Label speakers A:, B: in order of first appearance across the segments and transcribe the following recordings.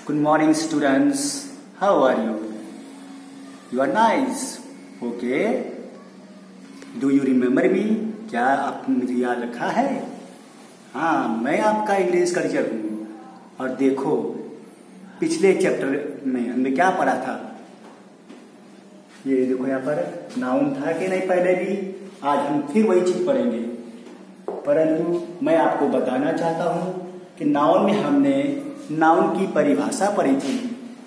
A: Good morning, students. How are you? You are nice. Okay. Do you remember me? क्या आपने मुझे याद रखा है? हाँ, मैं आपका इंग्लिश का टीचर हूँ। और देखो, पिछले चैप्टर में हमने क्या पढ़ा था? ये देखो यहाँ पर नाउन था कि नहीं पहले भी। आज हम फिर वही चीज पढ़ेंगे, परंतु मैं आपको बताना चाहता हूँ कि नाउन में हमने नाउन की परिभाषा पढ़ी थी।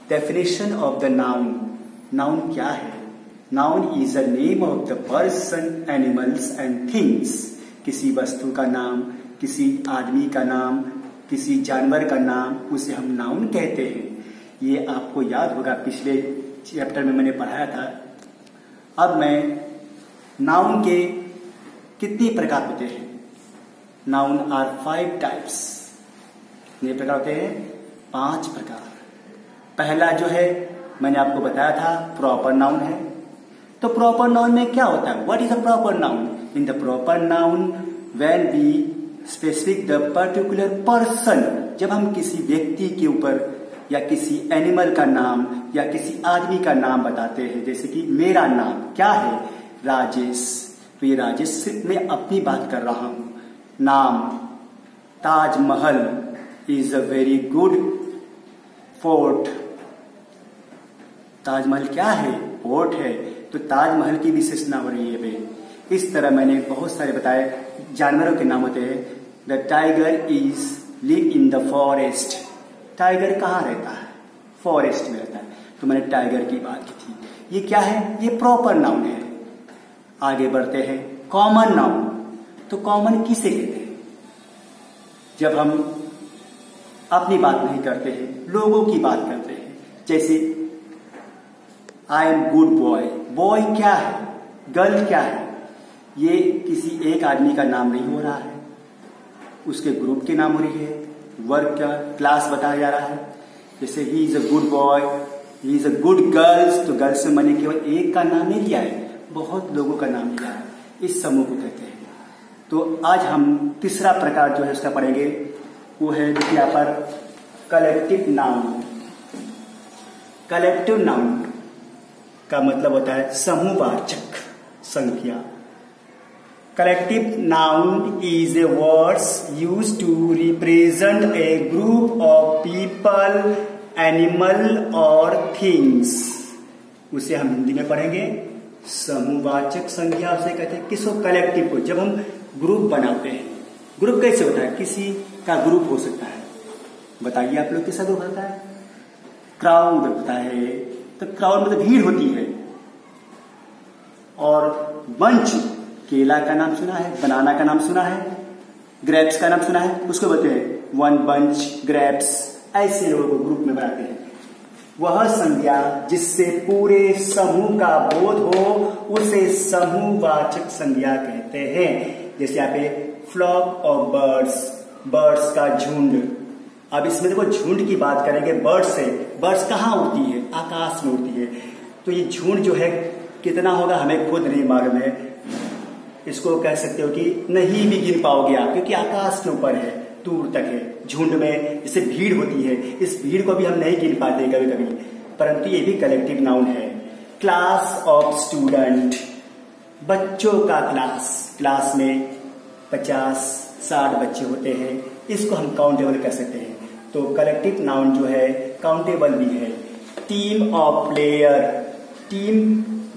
A: Definition of the noun. Noun क्या है? Noun is a name of the person, animals and things. किसी वस्तु का नाम, किसी आदमी का नाम, किसी जानवर का नाम, उसे हम नाउन कहते हैं। ये आपको याद होगा, पिछले चैप्टर में मैंने पढ़ाया था। अब मैं नाउन के कितने प्रकार होते हैं? Noun are 5 types. ये प्रकार होते हैं 5 प्रकार। पहला जो है मैंने आपको बताया था, प्रॉपर नाउन है। तो प्रॉपर नाउन में क्या होता है? What is a proper noun? In the proper noun when we specific the particular person, जब हम किसी व्यक्ति के ऊपर या किसी एनिमल का नाम या किसी आदमी का नाम बताते हैं। जैसे कि मेरा नाम क्या है? राजेश। तो ये राजेश सिर्फ मैं अपनी बात कर रहा हूं। नाम Taj Mahal is a very good fort. Taj Mahal क्या है? फोर्ट है। तो ताजमहल की विशेषणा हो रही है भाई। इस तरह मैंने बहुत सारे बताए। जानवरों के नाम होते हैं। The tiger is live in the forest. Tiger कहाँ रहता है? फॉरेस्ट में रहता है। तो मैंने टाइगर की बात की थी। ये क्या है? ये प्रॉपर नाउन है। आगे बढ़ते हैं, कॉमन नाउन। तो कॉमन किसे कहते हैं? जब हम अपनी बात नहीं करते हैं, लोगों की बात करते हैं। जैसे I am good boy. Boy क्या है? गर्ल क्या है? ये किसी एक आदमी का नाम नहीं हो रहा है, उसके ग्रुप के नाम हो रही है। वर्क का क्लास बताया जा रहा है। जैसे he is a good boy, he is a good girls. तो गर्ल्स में मैंने केवल एक का नाम नहीं लिया है, बहुत लोगों का नाम लिया है। इस समूह को कहते हैं। तो आज हम तीसरा प्रकार जो है उसका पढ़ेंगे, वो है देखिए यहाँ पर कलेक्टिव नाउन। कलेक्टिव नाउन का मतलब होता है समूहवाचक संख्या। Collective noun is a words used to represent a group of people, animal or things. उसे हम हिंदी में पढ़ेंगे समूहवाचक संख्या। उसे कहते हैं किसको? कलेक्टिव को। जब हम ग्रुप बनाते हैं, ग्रुप कैसे होता है? किसी का ग्रुप हो सकता है। बताइए आप लोग किसका ग्रुप होता है? क्राउड होता है। तो क्राउड मतलब भीड़ होती है। और बंच, केला का नाम सुना है, बनाना का नाम सुना है, ग्रेप्स का नाम सुना है, उसको बोलते हैं वन बंच ग्रेप्स। ऐसे लोगों को ग्रुप में बनाते हैं। वह संज्ञा जिससे पूरे समूह का बोध हो उसे समूहवाचक संज्ञा कहते हैं। जैसे यहाँ पे फ्लॉक ऑफ बर्ड्स, बर्ड्स का झुंड। अब इसमें देखो झुंड की बात करेंगे बर्ड्स से। बर्ड्स कहाँ उड़ती है? आकाश में उड़ती है। तो ये झुंड जो है कितना होगा हमें खुद नहीं मालूम है। इसको कह सकते हो कि नहीं भी गिन पाओगे आप, क्योंकि आकाश के ऊपर है, दूर तक है। झुंड में जैसे भीड़ होती है, इस भीड़ को भी हम नहीं गिन पाते कभी कभी, परंतु ये भी कलेक्टिव नाउन है। क्लास ऑफ स्टूडेंट, बच्चों का क्लास। क्लास में 50-60 बच्चे होते हैं, इसको हम काउंटेबल कह सकते हैं। तो कलेक्टिव नाउन जो है काउंटेबल भी है। टीम ऑफ प्लेयर, टीम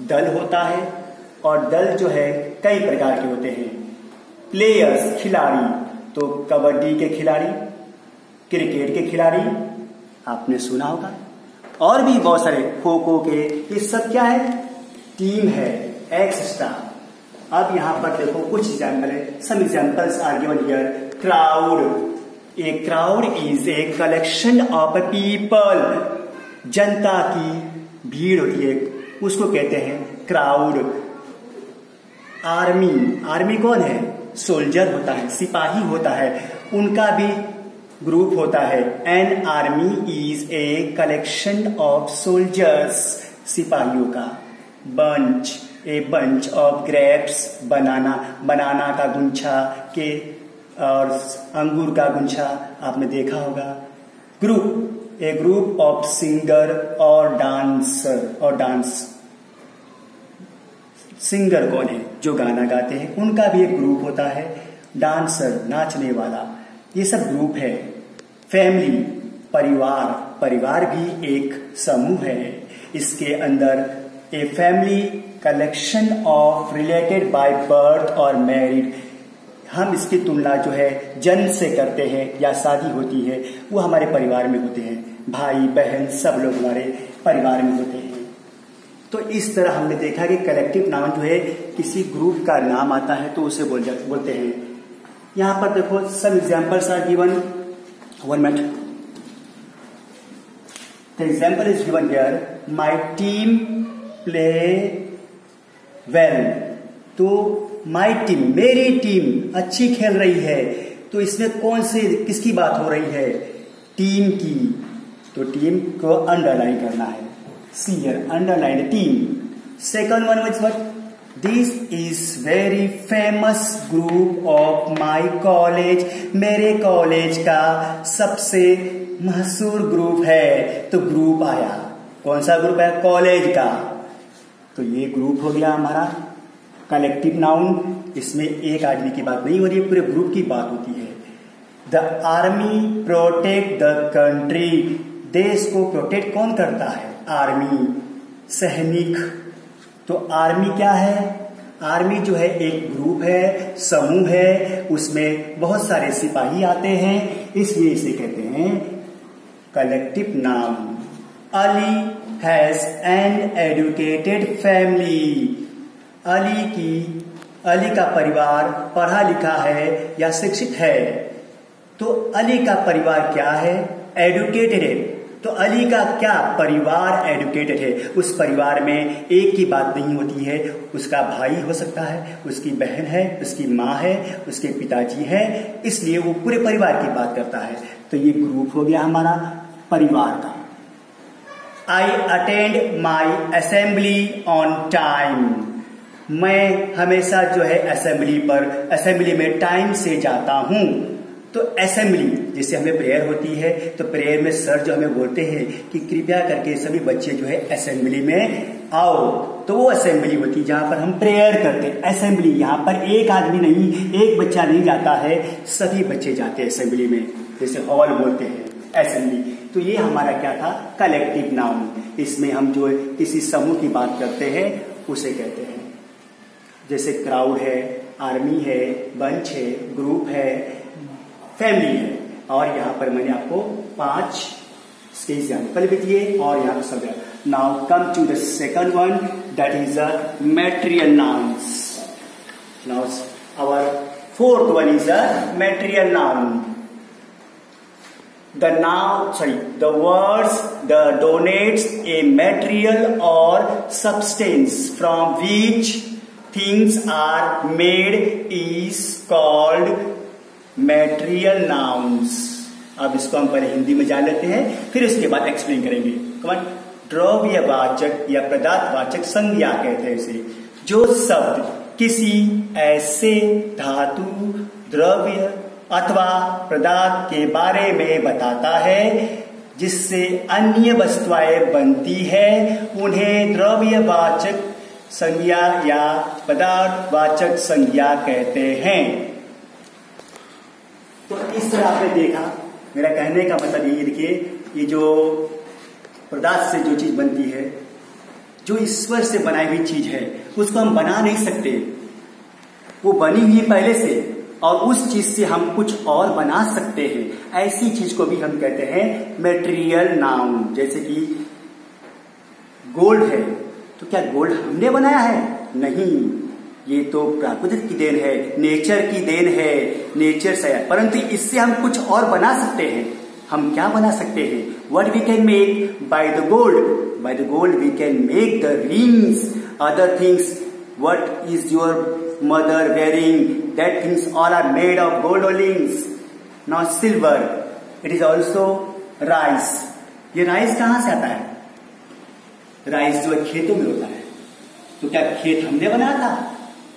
A: दल होता है, और दल जो है कई प्रकार के होते हैं। प्लेयर्स खिलाड़ी, तो कबड्डी के खिलाड़ी, क्रिकेट के खिलाड़ी आपने सुना होगा, और भी बहुत सारे, खो खो के। ये सब क्या है? टीम है, एक्स्ट्रा। अब यहां पर देखो कुछ एग्जाम्पल है। Some examples are given here. Crowd, a crowd is a collection of people. जनता की भीड़ होती है, उसको कहते हैं क्राउड। आर्मी, आर्मी कौन है? सोल्जर होता है, सिपाही होता है, उनका भी ग्रुप होता है। An army is a collection of soldiers, सिपाहियों का। Bunch, a bunch of grapes, banana, banana का गुच्छा के, और अंगूर का गुच्छा आपने देखा होगा। Group, A group of singer और डांसर और डांस। सिंगर कौन है? जो गाना गाते हैं, उनका भी एक ग्रुप होता है। डांसर नाचने वाला, ये सब ग्रुप है। फैमिली परिवार, परिवार भी एक समूह है। इसके अंदर a family collection of related by birth और मैरिड। हम इसकी तुलना जो है जन्म से करते हैं या शादी होती है, वो हमारे परिवार में होते हैं। भाई बहन सब लोग हमारे परिवार में होते हैं। तो इस तरह हमने देखा कि कलेक्टिव नाउन जो है किसी ग्रुप का नाम आता है तो उसे बोलते हैं। यहां पर देखो some examples are given. 1 minute. The example is given here, my team play well. तो माय टीम, मेरी टीम अच्छी खेल रही है। तो इसमें कौन से किसकी बात हो रही है? टीम की। तो टीम को अंडरलाइन करना है। See here, underline the team. Second one was what? This is very famous group of my college. मेरे कॉलेज का सबसे मशहूर ग्रुप है। तो ग्रुप आया, कौन सा ग्रुप है? कॉलेज का। तो ये ग्रुप हो गया हमारा कलेक्टिव नाउन। इसमें एक आदमी की बात नहीं हो रही है, पूरे ग्रुप की बात होती है। The army protect the country. देश को प्रोटेक्ट कौन करता है? आर्मी, सैनिक। तो आर्मी क्या है? आर्मी जो है एक ग्रुप है, समूह है, उसमें बहुत सारे सिपाही आते हैं, इसलिए इसे कहते हैं collective noun. Ali has an educated family. Ali का परिवार पढ़ा लिखा है या शिक्षित है। तो अली का परिवार क्या है? एजुकेटेड है। तो अली का क्या परिवार एजुकेटेड है। उस परिवार में एक की बात नहीं होती है, उसका भाई हो सकता है, उसकी बहन है, उसकी माँ है, उसके पिताजी है, इसलिए वो पूरे परिवार की बात करता है। तो ये ग्रुप हो गया हमारा परिवार का। I attend my assembly on time. मैं हमेशा जो है असेंबली में टाइम से जाता हूं। तो असेंबली, जैसे हमें प्रेयर होती है तो प्रेयर में सर जो हमें बोलते हैं कि कृपया करके सभी बच्चे जो है असेंबली में आओ, तो वो असेंबली होती है जहां पर हम प्रेयर करते हैं। असेंबली, यहाँ पर एक आदमी नहीं, एक बच्चा नहीं जाता है, सभी बच्चे जाते हैं असेंबली में, जैसे हॉल बोलते हैं असेंबली। तो ये हमारा क्या था? Collective noun. इसमें हम जो किसी समूह की बात करते हैं उसे कहते हैं। जैसे क्राउड है, आर्मी है, बंच है, ग्रुप है, फैमिली है। और यहां पर मैंने आपको 5 इसके एग्जाम्पल भी दिए और यहाँ पर सब। Now come to the second one, that is the material nouns. Now our fourth one is the material noun. The words that donates a material or substance from which things are made is called material nouns. अब इसको हम पहले हिंदी में जान लेते हैं, फिर उसके बाद एक्सप्लेन करेंगे। कमान, द्रव्यवाचक या पदार्थवाचक संज्ञा कहते हैं इसे, जो शब्द किसी ऐसे धातु, द्रव्य अथवा पदार्थ के बारे में बताता है जिससे अन्य वस्तुएं बनती है, उन्हें द्रव्यवाचक संज्ञा या पदार्थवाचक संज्ञा कहते हैं। तो इस तरह आपने देखा, मेरा कहने का मतलब ये देखिए, ये जो पदार्थ से जो चीज बनती है, जो ईश्वर से बनाई हुई चीज है, उसको हम बना नहीं सकते, वो बनी हुई पहले से, और उस चीज से हम कुछ और बना सकते हैं। ऐसी चीज को भी हम कहते हैं मैटेरियल नाउन। जैसे कि गोल्ड है, तो क्या गोल्ड हमने बनाया है? नहीं, ये तो प्राकृतिक की देन है, नेचर की देन है, नेचर से है। परंतु इससे हम कुछ और बना सकते हैं। हम क्या बना सकते हैं? What we can make by the gold? By the gold we can make the rings, other things. What is your mother wearing? That things all are made of gold or rings, not silver. It is also rice. ये rice कहां से आता है? Rice जो है खेतों में होता है। तो क्या खेत हमने बनाया था?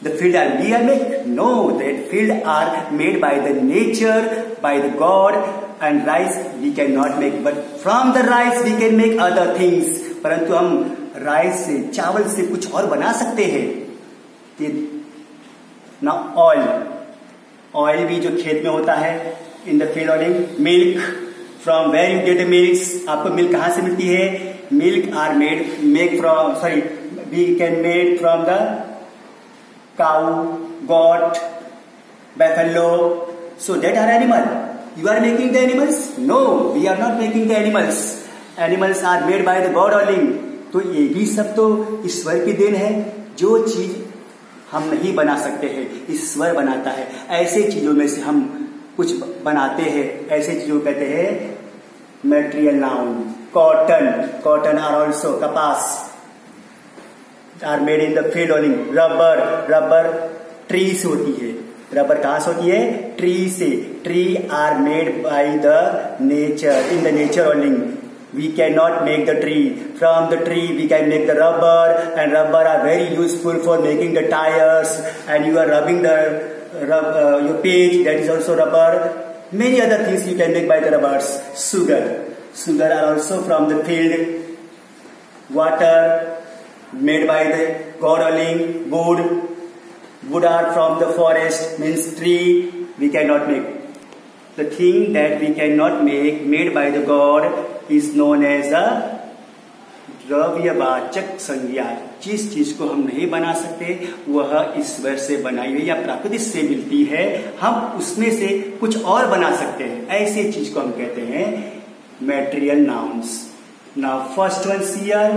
A: The field are we are made? No, that field are made by the nature, by the God, and rice we can not make, but from the rice we can make other things. परंतु हम rice से, चावल से कुछ और बना सकते हैं। ना ऑयल भी जो खेत में होता है, in the field oiling. Milk, from where you get milk, आपको मिल्क कहां से मिलती है? Milk are make from, sorry, we can made from the cow, goat, buffalo, so that are animal. You are making the animals? No, we are not making the animals. Animals are made by the God only. तो ये भी सब तो ईश्वर की then है। जो चीज हम नहीं बना सकते हैं, ईश्वर बनाता है। ऐसे चीजों में से हम कुछ बनाते हैं, ऐसे चीजों को कहते हैं material noun. Cotton are also, कपास are made in the field only. Rubber tree से होती है। रबर कहां से होती है? ट्री से। Tree are made by the nature, in the nature only. We can not make the tree. From the tree we can make the rubber, and rubber are very useful for making the tyres, and you are rubbing the your page, that is also rubber. Many other things you can make by the rubbers. Sugar are also from the field. Water made by the God only. Wood are from the forest, means tree. We cannot make. The thing that we cannot make, made by the God, is known as a द्रव्यवाचक संज्ञा। जिस चीज को हम नहीं बना सकते वह ईश्वर से बनाई हुई या प्रकृति से मिलती है, हम उसमें से कुछ और बना सकते हैं। ऐसी चीज को हम कहते हैं material nouns. Now first one here,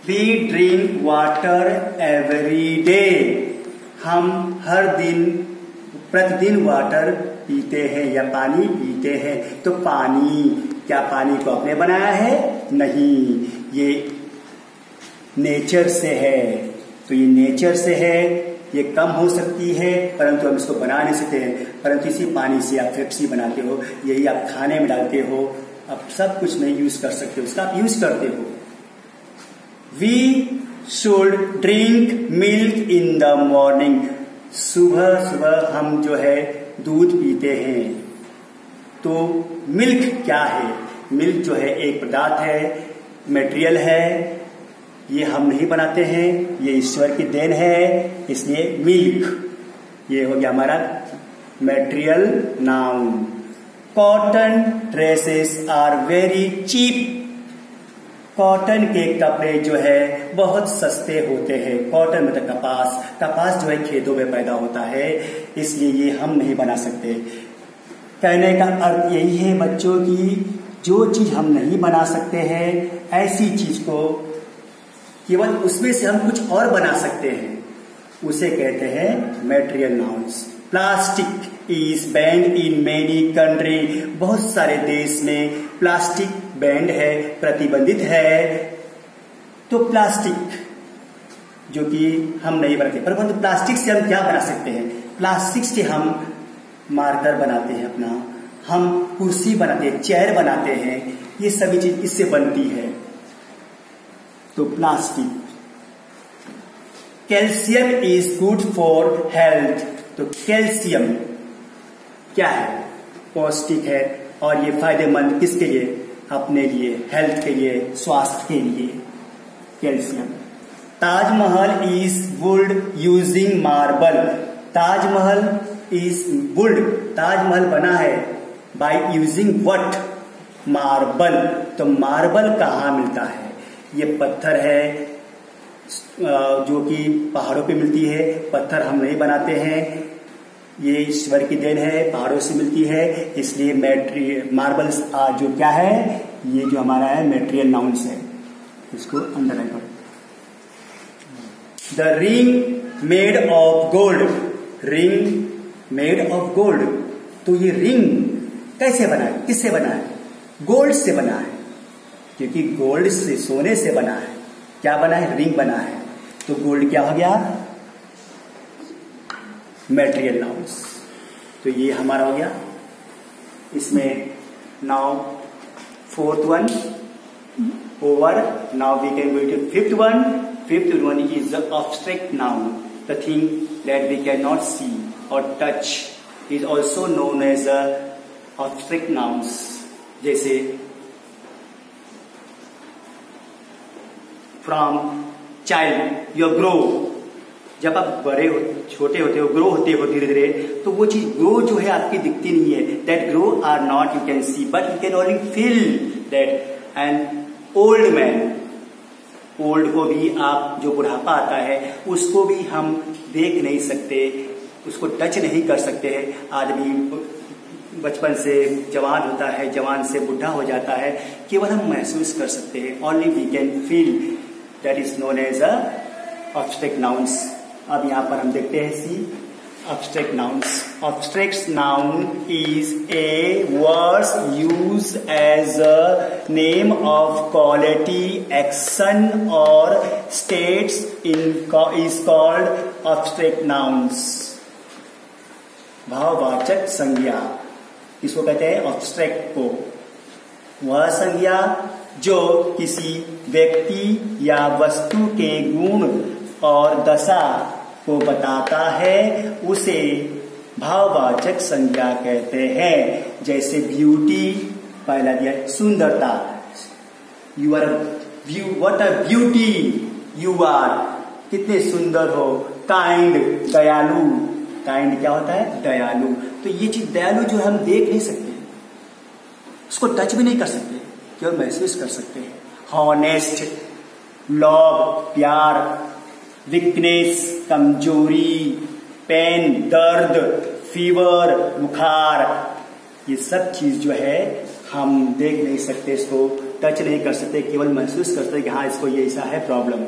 A: we drink water every day. हम हर दिन, प्रतिदिन वाटर पीते हैं या पानी पीते हैं। तो पानी, क्या पानी को आपने बनाया है? नहीं, ये नेचर से है। तो ये नेचर से है, ये कम हो सकती है परंतु हम इसको बना नहीं सकते हैं। परंतु इसी पानी से आप पेप्सी बनाते हो, यही आप खाने में डालते हो, आप सब कुछ नहीं यूज कर सकते, उसका आप यूज करते हो। We should drink milk in the morning. सुबह सुबह हम जो है दूध पीते हैं। तो मिल्क क्या है? मिल्क जो है एक पदार्थ है, मटेरियल है, ये हम नहीं बनाते हैं, ये ईश्वर की देन है, इसलिए मिल्क ये हो गया हमारा material noun. Cotton dresses are very cheap. Cotton के कपड़े जो है बहुत सस्ते होते हैं। कॉटन मतलब कपास जो है खेतों में पैदा होता है, इसलिए ये हम नहीं बना सकते। कहने का अर्थ यही है बच्चों की, जो चीज हम नहीं बना सकते हैं, ऐसी चीज को केवल उसमें से हम कुछ और बना सकते हैं, उसे कहते हैं material nouns. Plastic is band in many country. बहुत सारे देश में प्लास्टिक बैंड है, प्रतिबंधित है। तो प्लास्टिक जो कि हम नहीं बनाते, परंतु प्लास्टिक से हम क्या बना सकते हैं? प्लास्टिक से हम मार्कर बनाते हैं अपना, हम कुर्सी बनाते हैं, चेयर बनाते हैं, ये सभी चीज इससे बनती है। तो plastic. Calcium is good for health. तो कैल्शियम क्या है? पौष्टिक है और ये फायदेमंद किसके लिए? अपने लिए, हेल्थ के लिए, स्वास्थ्य के लिए। Calcium. Taj Mahal is built using marble. Taj Mahal is built, Taj Mahal बना है बाय यूजिंग व्हाट? मार्बल। तो मार्बल कहाँ मिलता है? ये पत्थर है जो कि पहाड़ों पे मिलती है। पत्थर हम नहीं बनाते हैं, ये ईश्वर की देन है, पहाड़ों से मिलती है, इसलिए मार्बल्स जो क्या है, ये जो हमारा है मेटेरियल नाउन्स है, इसको अंडरलाइन करो। The ring made of gold. Ring made of gold. तो ये रिंग कैसे बना है? किससे बना है? गोल्ड से बना है, क्योंकि गोल्ड से, सोने से बना है। क्या बना है? रिंग बना है। तो गोल्ड क्या हो गया? Material nouns. तो ये हमारा हो गया। इसमें now fourth one over. Now we can go to fifth one. Fifth one is the abstract noun, the thing that we cannot see or touch is also known as a obstruct nouns जैसे from child you grow, जब आप बड़े हो छोटे होते हो grow होते हो धीरे धीरे, तो वो चीज ग्रो जो है आपकी दिखती नहीं है, that grow are not you can see but you can only feel that. And old man, old को भी आप जो बुढ़ापा आता है उसको भी हम देख नहीं सकते, उसको टच नहीं कर सकते हैं। आदमी बचपन से जवान होता है, जवान से बुढ़ा हो जाता है, केवल हम महसूस कर सकते हैं, only we can feel, that is known as a abstract nouns. अब यहाँ पर हम देखते हैं सी abstract nouns. Abstract noun is a word used as a name of quality, action or states is called abstract nouns. भाववाचक संज्ञा किसको कहते हैं? abstract को। वह संज्ञा जो किसी व्यक्ति या वस्तु के गुण और दशा को बताता है उसे भाववाचक संज्ञा कहते हैं। जैसे ब्यूटी, पहला दिया सुंदरता, you are what a beauty you are, कितने सुंदर हो। काइंड, दयालु, काइंड क्या होता है? दयालु। तो ये चीज दयालु जो हम देख नहीं सकते, उसको टच भी नहीं कर सकते, केवल महसूस कर सकते हैं। हॉनेस्ट, लव, प्यार। वीकनेस, कमजोरी। पेन, दर्द। फीवर, बुखार। ये सब चीज जो है हम देख नहीं सकते, इसको टच नहीं कर सकते, केवल महसूस कर सकते कि हाँ इसको ये ऐसा है problem.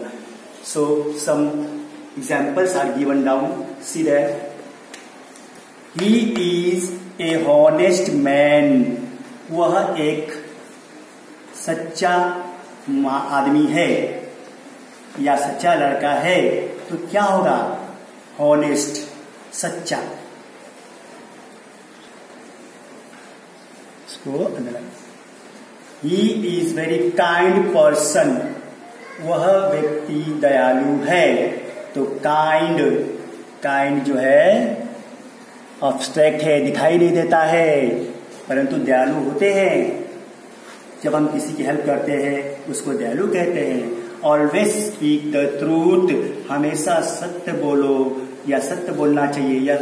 A: So some examples are given down, see that he is a honest man, वह एक सच्चा आदमी है या सच्चा लड़का है। तो क्या होगा? हॉनेस्ट, सच्चा। इसको he is very kind person, वह व्यक्ति दयालु है। तो काइंड, काइंड जो है अब्स्ट्रैक्ट है, दिखाई नहीं देता है, परंतु दयालु होते हैं। जब हम किसी की हेल्प करते हैं उसको दयालु कहते हैं। ऑलवेज स्पीक द ट्रूथ, हमेशा सत्य बोलो या सत्य बोलना चाहिए या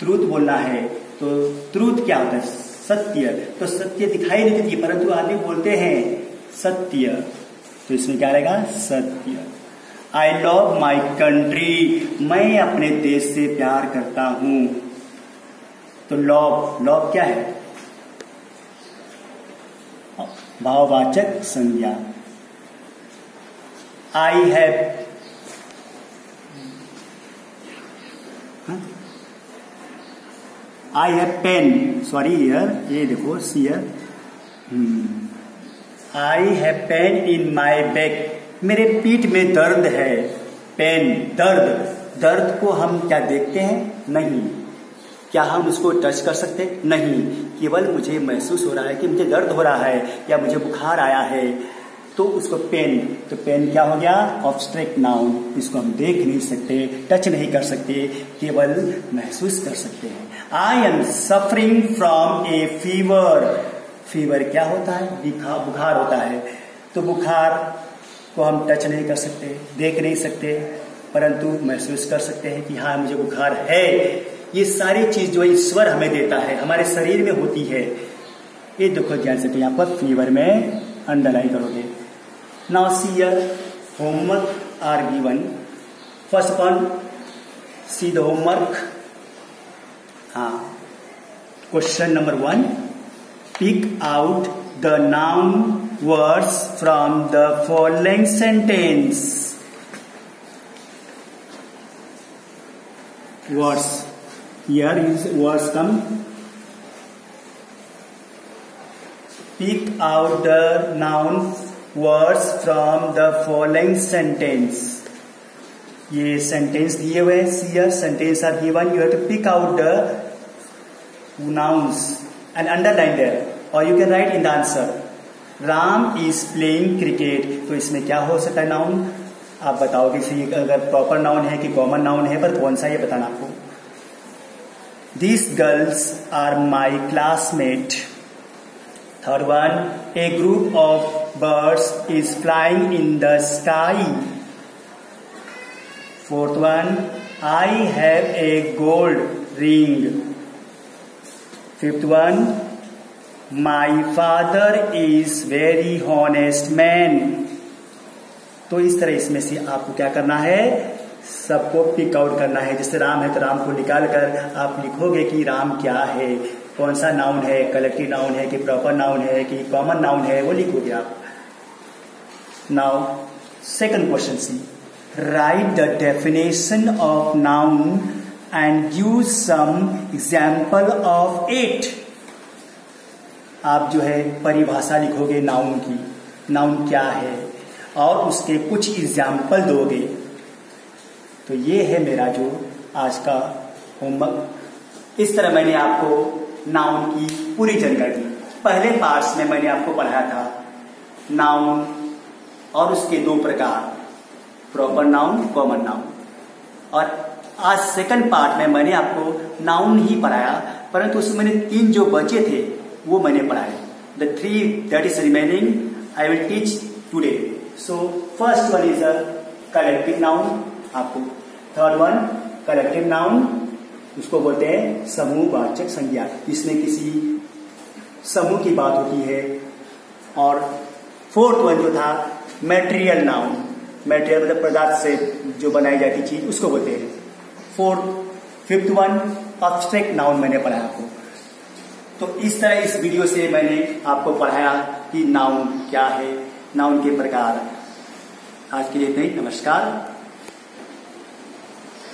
A: ट्रूथ बोलना है। तो ट्रूथ क्या होता है? सत्य। तो सत्य दिखाई नहीं देती परंतु आदमी बोलते हैं सत्य, तो इसमें क्या रहेगा? सत्य। आई लव माई कंट्री, मैं अपने देश से प्यार करता हूं। तो लव, लव क्या है? भाववाचक संज्ञा। I have pen, sorry here, ये देखो see here, I have pain in my back, मेरे पीठ में दर्द है। पेन, दर्द। दर्द को हम क्या देखते हैं? नहीं। क्या हम उसको टच कर सकते? नहीं। केवल मुझे महसूस हो रहा है कि मुझे दर्द हो रहा है या मुझे बुखार आया है, तो उसको पेन। तो पेन क्या हो गया? Obstruct noun. इसको हम देख नहीं सकते, टच नहीं कर सकते, केवल महसूस कर सकते हैं। I am suffering from A fever, fever क्या होता है? बुखार होता है। तो बुखार को हम टच नहीं कर सकते, देख नहीं सकते, परंतु महसूस कर सकते हैं कि हाँ मुझे बुखार है। ये सारी चीज जो ईश्वर हमें देता है हमारे शरीर में होती है। ये देखो ध्यान से, यहाँ पर फीवर में अंडरलाइन करोगे। Now see here, homework are given. First one, see the homework. Question number 1. Pick out the noun words from the following sentence. Words. Here is words come. Pick out the noun words from the following sentence. ये sentence दिए हुए हैं, here sentence are given, you have to pick out the nouns and underline there, or you can write in the answer. Ram is playing cricket. तो इसमें क्या हो सकता है नाउन? आप बताओगे अगर प्रॉपर नाउन है कि कॉमन नाउन है, पर कौन सा ये बताना आपको। These girls are my classmate. Third one, a group of birds is flying in the sky. Fourth one, I have a gold ring. Fifth one, my father is very honest man. तो इस तरह इसमें से आपको क्या करना है, सबको पिक आउट करना है। जैसे राम है तो राम को निकाल कर आप लिखोगे कि राम क्या है, कौन सा नाउन है, कलेक्टिव नाउन है कि प्रॉपर नाउन है कि कॉमन नाउन है, वो लिखोगे आप। Now second question see, write the definition of noun and use some example of it. आप जो है परिभाषा लिखोगे नाउन की, नाउन क्या है, और उसके कुछ एग्जाम्पल दोगे। तो ये है मेरा जो आज का होमवर्क। इस तरह मैंने आपको नाउन की पूरी जानकारी दी। पहले पार्ट्स में मैंने आपको पढ़ाया था नाउन और उसके दो प्रकार, प्रॉपर नाउन, कॉमन नाउन। और आज सेकंड पार्ट में मैंने आपको नाउन ही पढ़ाया, परंतु उसमें मैंने तीन जो बचे थे वो मैंने पढ़ाए। The three that is remaining I will teach today. So first one is a collective noun आपको, थर्ड वन कलेक्टिव नाउन, उसको बोलते हैं समूहवाचक संज्ञा, इसमें किसी समूह की बात होती है। और फोर्थ वन जो था मैटेरियल नाउन, मैटेरियल मतलब पदार्थ से जो बनाई जाती चीज उसको बोलते हैं। फिफ्थ वन एब्स्ट्रैक्ट नाउन मैंने पढ़ाया आपको। तो इस तरह इस वीडियो से मैंने आपको पढ़ाया कि नाउन क्या है, नाउन के प्रकार। आज के लिए इतना ही, नमस्कार।